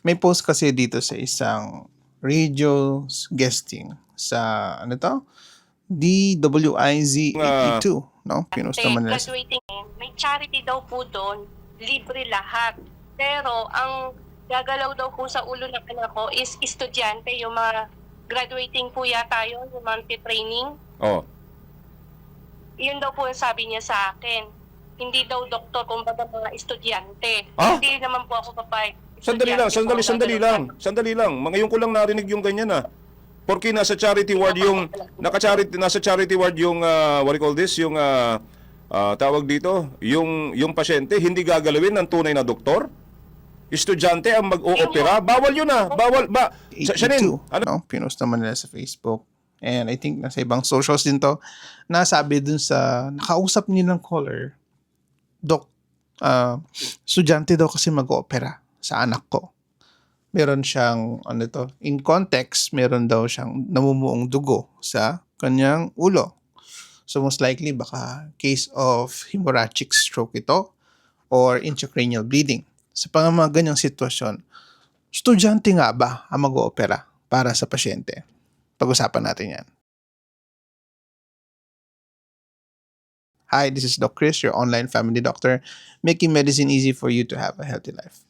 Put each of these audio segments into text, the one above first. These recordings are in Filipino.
May post kasi dito sa isang radio guesting sa ano 'to, DWIZ 82, no? Pinost naman nila sa Graduating, may charity daw po doon, libre lahat. Pero ang gagalaw daw po sa ulo ng anak ko is estudyante, yung mga graduating po yata yun, yung training. Oh. Yun daw po yung sabi niya sa akin. Hindi daw doktor, kumbaga mga estudyante. Ah? Hindi naman po ako papayag. Sandali lang. Ngayon ko lang narinig yung ganyan Porque nasa charity ward yung nasa charity ward yung what do you call this, yung tawag dito, yung pasyente hindi gagalawin ng tunay na doktor. Estudyante ang mag-oopera. Bawal yun Bawal ba? 82, no? Pinost naman nila sa Facebook. And I think nasa ibang socials din to. Nasabi dun sa nakausap nilang caller, Dok, estudyante daw kasi mag-opera sa anak ko. Meron siyang, in context, meron daw siyang namumuong dugo sa kanyang ulo. So most likely, baka case of hemorrhagic stroke ito or intracranial bleeding. Sa mga ganyang sitwasyon, estudyante nga ba ang mag-oopera para sa pasyente? Pag-usapan natin yan. Hi, this is Doc Chris, your online family doctor, making medicine easy for you to have a healthy life.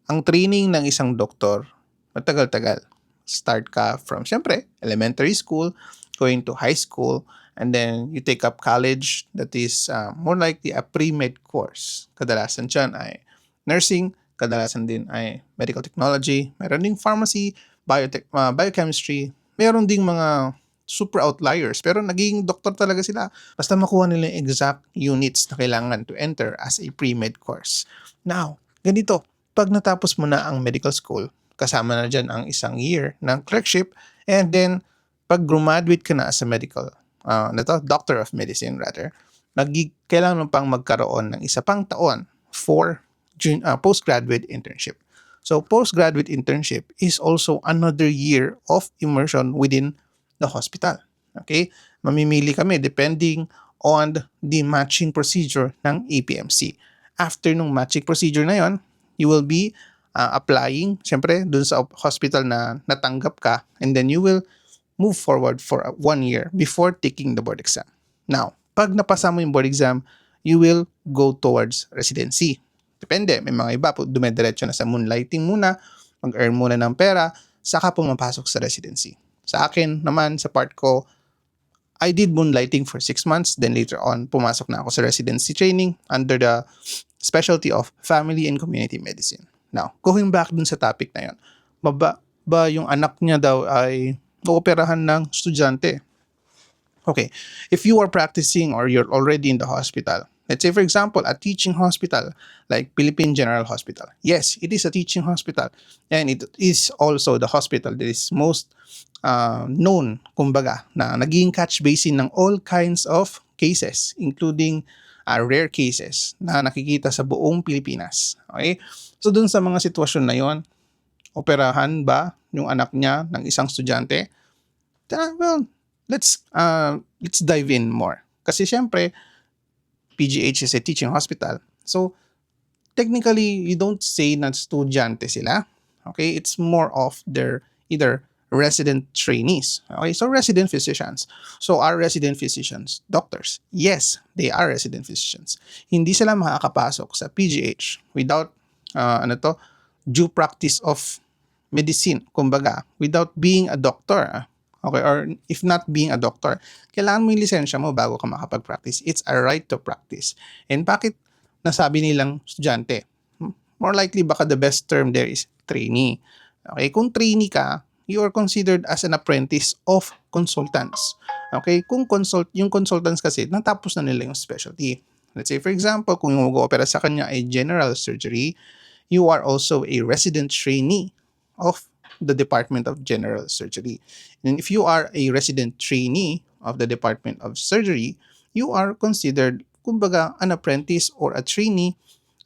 Ang training ng isang doktor, matagal-tagal. Start ka from, syempre, elementary school, going to high school, and then you take up college that is more likely a pre-med course. Kadalasan dyan ay nursing, kadalasan din ay medical technology, meron ding pharmacy, biochemistry, meron ding mga super outliers, pero naging doktor talaga sila. Basta makuha nila yung exact units na kailangan to enter as a pre-med course. Now, ganito, pag natapos mo na ang medical school, kasama na dyan ang isang year ng clerkship, and then, pag graduate ka na as a medical, doctor of medicine rather, kailangan mo pang magkaroon ng isa pang taon for postgraduate internship. So, postgraduate internship is also another year of immersion within the hospital. Okay? Mamimili kami depending on the matching procedure ng APMC. After nung matching procedure na yon, you will be applying, syempre, dun sa hospital na natanggap ka, and then you will move forward for 1 year before taking the board exam. Now, pag napasa mo yung board exam, you will go towards residency. Depende, may mga iba po dumediretso na sa moonlighting muna, mag-earn muna ng pera, saka pumapasok sa residency. Sa akin naman, sa part ko, I did moonlighting for 6 months, then later on, pumasok na ako sa residency training under the specialty of family and community medicine. Now, going back dun sa topic na yun, ba yung anak niya daw ay ooperahan ng estudyante? Okay, if you are practicing or you're already in the hospital, let's say for example, a teaching hospital like Philippine General Hospital. Yes, it is a teaching hospital, and it is also the hospital that is most known, kumbaga, na naging catch basin ng all kinds of cases, including rare cases na nakikita sa buong Pilipinas. Okay? So dun sa mga sitwasyon na yon, operahan ba yung anak niya ng isang estudyante? Well, let's dive in more. Kasi syempre, PGH is a teaching hospital. So, technically, you don't say na estudyante sila. Okay? It's more of their either resident trainees. Okay? So, resident physicians. So, are resident physicians doctors? Yes, they are resident physicians. Hindi sila makakapasok sa PGH without, due practice of medicine, kumbaga, without being a doctor. Okay, or if not being a doctor, kailangan mo yung lisensya mo bago ka makapag-practice. It's a right to practice. And bakit nasabi nilang estudyante? More likely, baka the best term there is trainee. Okay, kung trainee ka, you are considered as an apprentice of consultants. Okay, yung consultants kasi, natapos na nila yung specialty. Let's say, for example, kung yung mag-opera sa kanya ay general surgery, you are also a resident trainee of the Department of General Surgery. And if you are a resident trainee of the Department of Surgery, you are considered, kumbaga, an apprentice or a trainee,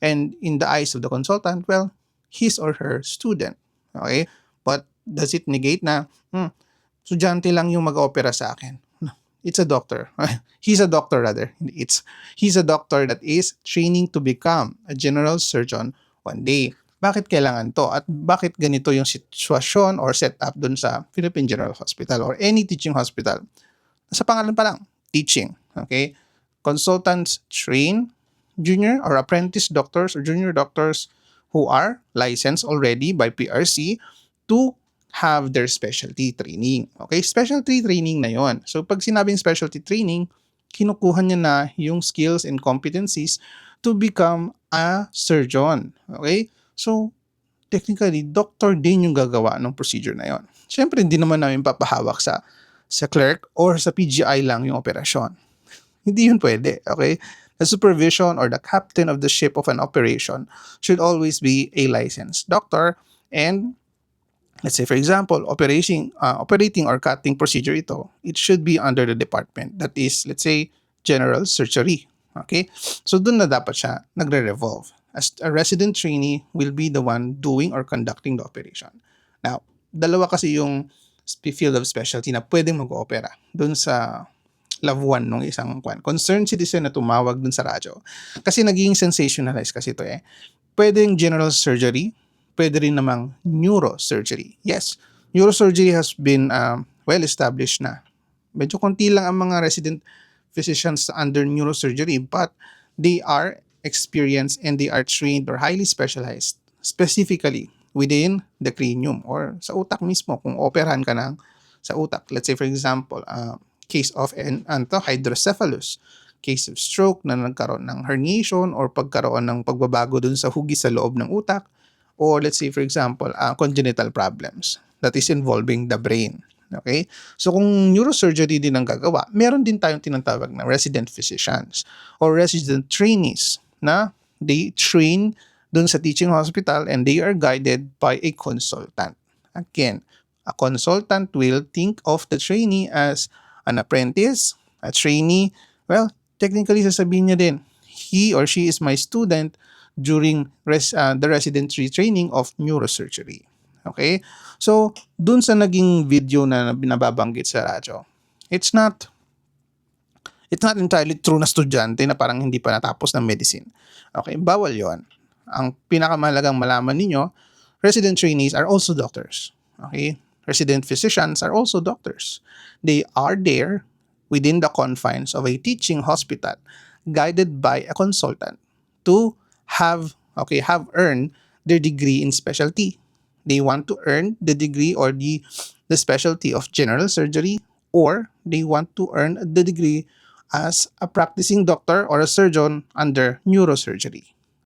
and in the eyes of the consultant, well, his or her student. Okay? But does it negate na, estudyante lang yung mag-opera sa akin? No, it's a doctor. He's a doctor rather. He's a doctor that is training to become a general surgeon one day. bakit kailangan to at bakit ganito yung sitwasyon or setup dun sa Philippine General Hospital or any teaching hospital. Sa pangalan pa lang, teaching. Okay? Consultants train junior or apprentice doctors or junior doctors who are licensed already by PRC to have their specialty training. Okay? Specialty training na yon. So pag sinabing specialty training, kinukuha niya na yung skills and competencies to become a surgeon. Okay? So, technically, doctor din yung gagawa ng procedure na yon. Siyempre, hindi naman namin papahawak sa clerk or sa PGI lang yung operasyon. Hindi yun pwede, okay? The supervision or the captain of the ship of an operation should always be a licensed doctor, and let's say for example, operating or cutting procedure ito, it should be under the department that is, let's say, general surgery. Okay? So dun na dapat siya nagre-revolve. As a resident trainee will be the one doing or conducting the operation. Now, dalawa kasi yung field of specialty na pwedeng mag-opera dun sa loved one ng isang concerned citizen na tumawag dun sa radyo. Kasi naging sensationalized kasi ito eh. Pwedeng general surgery, pwede rin namang neurosurgery. Yes, neurosurgery has been well established na. Medyo konti lang ang mga resident physicians under neurosurgery, but they are experienced and they are trained or highly specialized specifically within the cranium or sa utak mismo kung operahan ka ng sa utak. Let's say for example, case of hydrocephalus, case of stroke na nagkaroon ng herniation or pagkaroon ng pagbabago dun sa hugis sa loob ng utak, or let's say for example, congenital problems that is involving the brain. Okay? So kung neurosurgery din ang gagawa, meron din tayong tinatawag na resident physicians or resident trainees na they train dun sa teaching hospital and they are guided by a consultant. Again, a consultant will think of the trainee as an apprentice, a trainee. Well, technically sasabihin niya din, he or she is my student during the residency training of neurosurgery. Okay? So, dun sa naging video na binababanggit sa radyo, it's not entirely true na estudyante na parang hindi pa natapos ng medicine. Okay? Bawal yon. Ang pinakamahalagang malaman ninyo, resident trainees are also doctors. Okay? Resident physicians are also doctors. They are there within the confines of a teaching hospital guided by a consultant to have earned their degree in specialty. They want to earn the degree or the specialty of general surgery, or they want to earn the degree as a practicing doctor or a surgeon under neurosurgery.